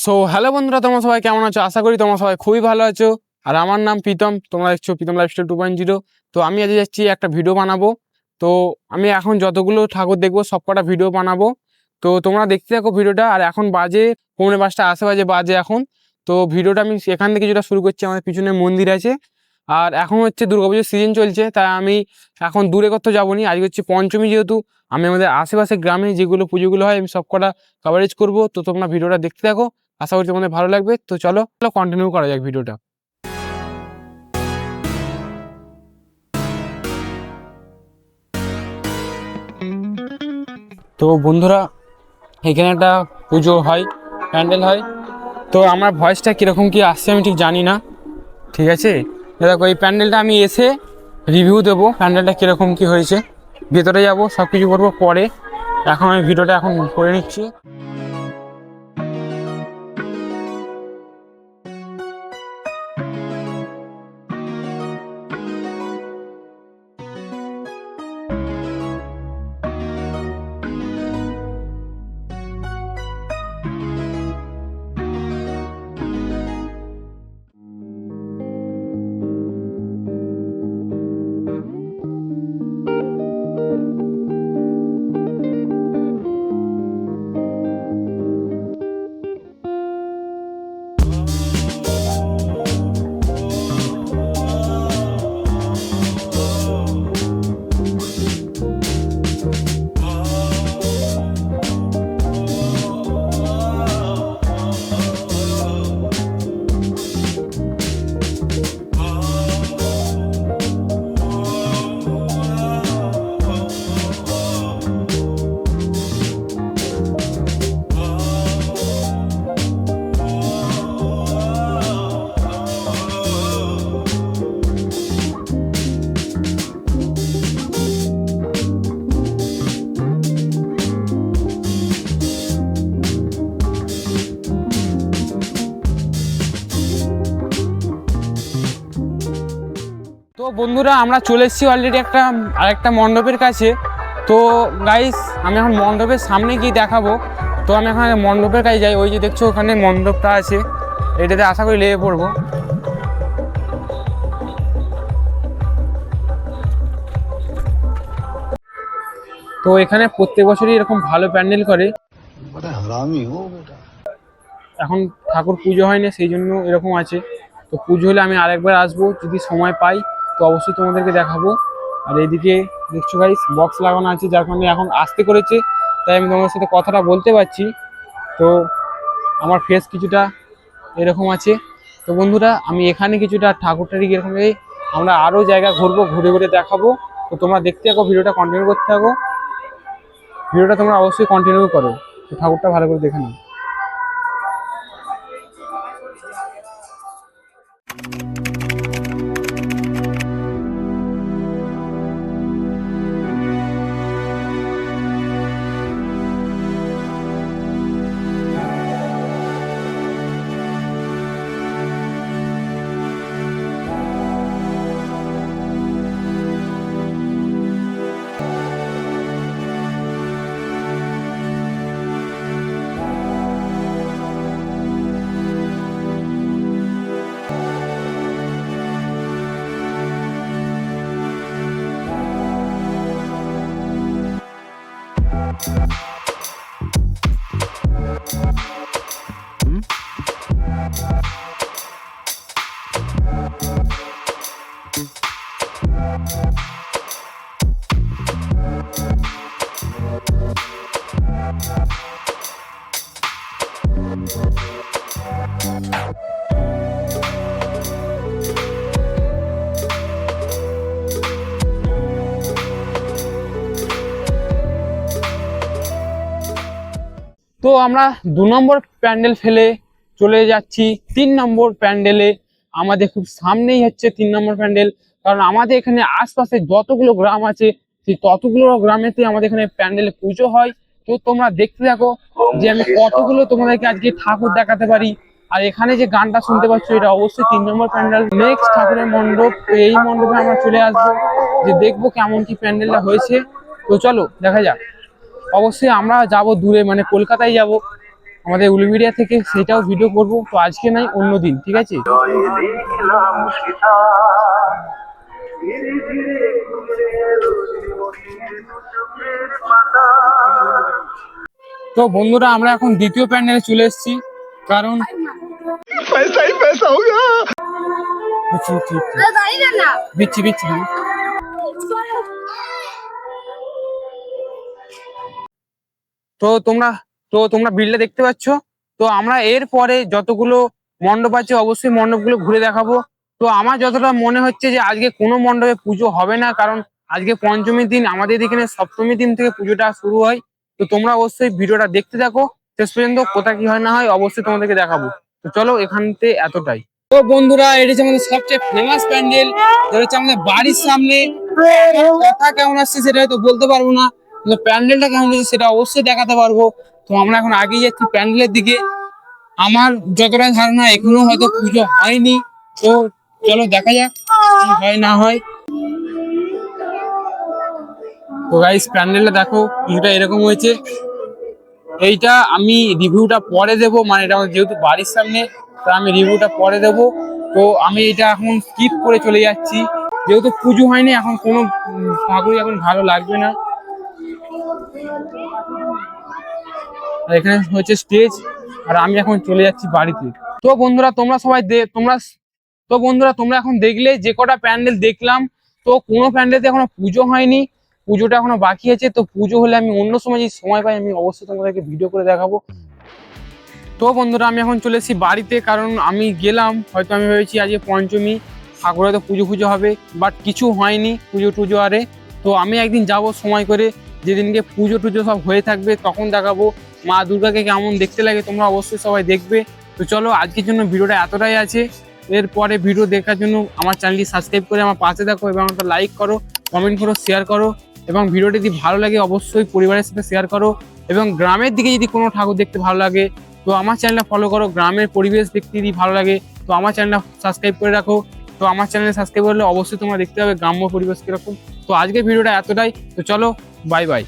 So hello বন্ধুরা, তোমরা সবাই কেমন আছো? আশা করি তোমরা সবাই খুবই ভালো আছো। আর আমার নাম প্রীতম, তোমরা দেখছো প্রীতম লাইফস্টাইল 2.0। তো আমি আজ যাচ্ছি একটা ভিডিও বানাবো। তো আমি এখন যতগুলো ঠাকুর দেখবো সবকটা ভিডিও বানাবো। তো তোমরা দেখতে থাকো ভিডিওটা। আর এখন বাজে 5:45 আশেপাশে বাজে এখন। তো ভিডিওটা আমি এখান থেকে যেটা শুরু করছি, আমাদের পিছনে মন্দির আছে। আর এখন হচ্ছে দুর্গাপুজোর সিজন চলছে, তাই আমি এখন দূরে কোথাও যাবো নি। আজকে হচ্ছে পঞ্চমী, যেহেতু আমি আমাদের আশেপাশে গ্রামে যেগুলো পুজোগুলো হয় আমি সবকটা কভারেজ করবো। তো তোমরা ভিডিওটা দেখতে থাকো, আশা করি তোমাদের ভালো লাগবে। তো চলো কন্টিনিউ করা যাক ভিডিওটা। তো বন্ধুরা, এখানে একটা পুজো হয়, প্যান্ডেল হয়। তো আমার ভয়েসটা কীরকম কী আসছে আমি ঠিক জানি না, ঠিক আছে? দেখো, এই প্যান্ডেলটা আমি এসে রিভিউ দেবো, প্যান্ডেলটা কীরকম কী হয়েছে। ভেতরে যাবো, সব কিছু করবো পরে। এখন আমি ভিডিওটা এখন করে নিচ্ছি। তো বন্ধুরা, আমরা চলে এসেছি অলরেডি আরেকটা মণ্ডপের কাছে। তো গাইস, আমি এখন মণ্ডপের সামনে গিয়ে দেখাবো। তো আমি এখন মণ্ডপের কাছে যাই। ওই যে দেখছো ওখানে মণ্ডপটা আছে, এটাতে আশা করি লেগে পড়বো। তো এখানে প্রত্যেক বছরই এরকম ভালো প্যান্ডেল করে। এখন ঠাকুর পুজো হয়নি, সেই জন্য এরকম আছে। তো পুজো হলে আমি আরেকবার আসবো, যদি সময় পাই তো অবশ্যই তোমাদেরকে দেখাবো। আর এইদিকে দেখছো গাইস, বক্স লাগানো আছে, যার কারণে এখন আসতে করেছে, তাই আমি তোমাদের সাথে কথাটা বলতে পারছি। তো আমার ফেস কিছুটা এরকম আছে। তো বন্ধুরা, আমি এখানে কিছুটা ঠাকুরটারি এরকম আমরা আরও জায়গা ঘুরবো, ঘুরে ঘুরে দেখাবো। তো তোমরা দেখতে থাকো, ভিডিওটা কন্টিনিউ করতে থাকো। ভিডিওটা তোমরা অবশ্যই কন্টিনিউ করো, তো ঠাকুরটা ভালো করে দেখে নাও। তো আমরা 2 নম্বর প্যান্ডেল ফেলে চলে যাচ্ছি 3 নম্বর প্যান্ডেলে। আমাদের খুব সামনেই হচ্ছে 3 নম্বর প্যান্ডেল, কারণ আমাদের এখানে আশপাশে যতগুলো গ্রাম আছে সেই ততগুলো গ্রামেতে আমাদের এখানে প্যান্ডেলে পুজো হয়। তো তোমরা দেখতে থাকো যে আমি কতগুলো তোমাদেরকে আজকে ঠাকুর দেখাতে পারি। আর এখানে যে গানটা শুনতে পাচ্ছ, এটা অবশ্যই 3 নম্বর প্যান্ডেল। নেক্সট ঠাকুরের মণ্ডপ, তো এই মণ্ডপে আমরা চলে আসবো, যে দেখবো কেমন কি প্যান্ডেলটা হয়েছে। তো চলো দেখা যাক। অবশ্যই আমরা যাব দূরে, মানে কলকাতায় যাব, আমাদের উলুবেড়িয়া থেকে, সেটাও ভিডিও করব। তো আজকে নাই, অন্য দিন, ঠিক আছে? তো বন্ধুরা, আমরা এখন দ্বিতীয় প্যান্ডেলে চলে এসেছি, কারণ দিচ্ছি দিচ্ছি। তো তোমরা বিলটা দেখতে পাচ্ছ। তো আমরা এর পরে যতগুলো মণ্ডপ আছে অবশ্যই মণ্ডপগুলো ঘুরে দেখাবো। তো আমার যতটা মনে হচ্ছে যে আজকে কোনো মণ্ডপে পুজো হবে না, কারণ আজকে পঞ্চমীর দিন, আমাদের এখানে সপ্তমীর দিন থেকে পুজোটা শুরু হয়। তো তোমরা অবশ্যই ভিডিওটা দেখতে থাকো শেষ পর্যন্ত, কোথায় কি হয় না হয় অবশ্যই তোমাদেরকে দেখাবো। তো চলো, এখানতে এতটাই। তো বন্ধুরা, এটা হচ্ছে আমাদের সবচেয়ে ফেমাস প্যান্ডেল, যেটা হচ্ছে আমাদের বাড়ির সামনে। কথা কেমন আসছে সেটা হয়তো বলতে পারবো না, কিন্তু প্যান্ডেলটা কেমন হচ্ছে সেটা অবশ্যই দেখাতে পারবো। তো আমরা এখন আগিয়ে যাচ্ছি প্যান্ডেলের দিকে। আমার যতটা ধারণা এখনো হয়তো পুজো হয়নি, তো চলো দেখা যাক কি হয় না হয়। তো গাইস, প্যান্ডেলটা দেখো, পুজোটা এরকম হয়েছে। এইটা আমি রিভিউটা পরে দেবো, মানে এটা আমার যেহেতু বাড়ির সামনে, তা আমি রিভিউটা পরে দেবো। তো আমি এটা এখন স্কিপ করে চলে যাচ্ছি, যেহেতু পুজো হয়নি, এখন কোনো ঠাকুরই এখন ভালো লাগবে না। আর এখানে হচ্ছে স্টেজ, আর আমি এখন চলে যাচ্ছি বাড়িতে। তো বন্ধুরা, তোমরা এখন দেখলে যে কটা প্যান্ডেল দেখলাম, তো কোনো প্যান্ডেলতে এখনো পুজো হয়নি, পুজোটা এখনো বাকি আছে। তো পুজো হলে আমি অন্য সময় যদি সময় পাই, আমি অবশ্যই তোমাদেরকে ভিডিও করে দেখাবো। তো বন্ধুরা, আমি এখন চলে এসেছি বাড়িতে, কারণ আমি গেলাম, হয়তো আমি ভেবেছি আজকে পঞ্চমী, ঠাকুর হয়তো পুজো হবে, বাট কিছু হয়নি পুজো টুজো আরে। তো আমি একদিন যাব সময় করে, যেদিনকে পুজো টুজো সব হয়ে থাকবে, তখন দেখাবো মা দুর্গাকে কেমন দেখতে লাগে, তোমরা অবশ্যই সবাই দেখবে। তো চলো, আজকের জন্য ভিডিওটা এতটাই আছে। এরপরে ভিডিও দেখার জন্য আমার চ্যানেলটি সাবস্ক্রাইব করে আমার পাশে দেখো, এবং একটা লাইক করো, কমেন্ট করো, শেয়ার করো, এবং ভিডিওটি যদি ভালো লাগে অবশ্যই পরিবারের সাথে শেয়ার করো। এবং গ্রামের দিকে যদি কোনো ঠাকুর দেখতে ভালো লাগে, তো আমার চ্যানেলটা ফলো করো। গ্রামের পরিবেশ দেখতে যদি ভালো লাগে, তো আমার চ্যানেলটা সাবস্ক্রাইব করে রাখো। তো আমার চ্যানেলে সাবস্ক্রাইব করলে অবশ্যই তোমরা দেখতে পাবে গ্রাম্য পরিবেশ কিরকম। তো আজকের ভিডিওটা এতটাই। তো চলো, বাই বাই।